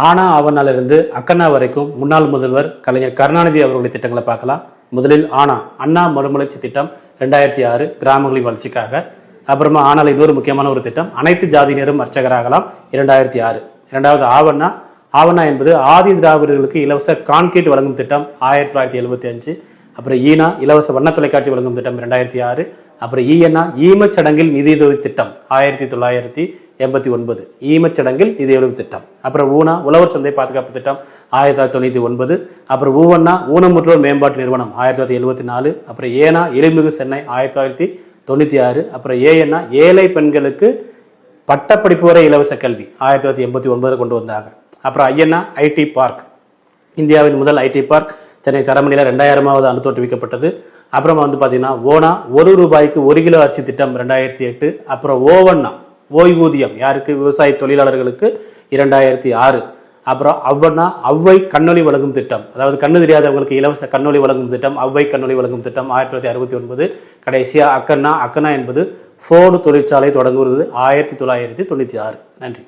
ஆனா ஆவணாலிருந்து அக்கண்ணா வரைக்கும் முன்னாள் முதல்வர் கலைஞர் கருணாநிதி அவர்களுடைய திட்டங்களை பார்க்கலாம். முதலில் அண்ணா மறுமலர்ச்சி திட்டம் 2006 கிராமங்களின் வளர்ச்சிக்காக. அப்புறமா ஆனால் இன்னொரு முக்கியமான ஒரு திட்டம், அனைத்து ஜாதியினரும் அர்ச்சகராகலாம் 2006. இரண்டாவது ஆவணா என்பது ஆதி திராவிடர்களுக்கு இலவச கான்கிரீட் வழங்கும் திட்டம் 1975. அப்புறம் இலவச வண்ண தொலைக்காட்சி வழங்கும் திட்டம் 2006. அப்புறம் ஈமச்சடங்கில் நிதியுதவி திட்டம் 1989. ஈமச்சடங்கில் நிதியுதவி திட்டம். அப்புறம் உழவர் சந்தை பாதுகாப்பு திட்டம் 1999. அப்புறம் ஊனமுற்றோர் மேம்பாட்டு நிறுவனம் 1974. அப்புறம் எழில்மிகு சென்னை 1996. அப்புறம் ஏழை பெண்களுக்கு பட்டப்படிப்பு வரை இலவச கல்வி 1989 கொண்டு வந்தாங்க. அப்புறம் ஐடி பார்க், இந்தியாவின் முதல் ஐடி பார்க் சென்னை தரமணியில் 2000வது ஆண்டு தோற்றுவிக்கப்பட்டது. அப்புறமா பாத்தீங்கன்னா ₹1 1 கிலோ அரிசி திட்டம் 2008. அப்புறம் ஓய்வூதியம் யாருக்கு? விவசாய தொழிலாளர்களுக்கு 2006. அப்புறம் அவ்வை கண்ணொளி வழங்கும் திட்டம், அதாவது கண்ணு தெரியாதவங்களுக்கு இலவச கண்ணொளி வழங்கும் திட்டம், அவ்வை கண்ணொளி வழங்கும் திட்டம் 1969. கடைசியா அக்கண்ணா என்பது ஃபோர்டு தொழிற்சாலை தொடங்குவது 1996. நன்றி.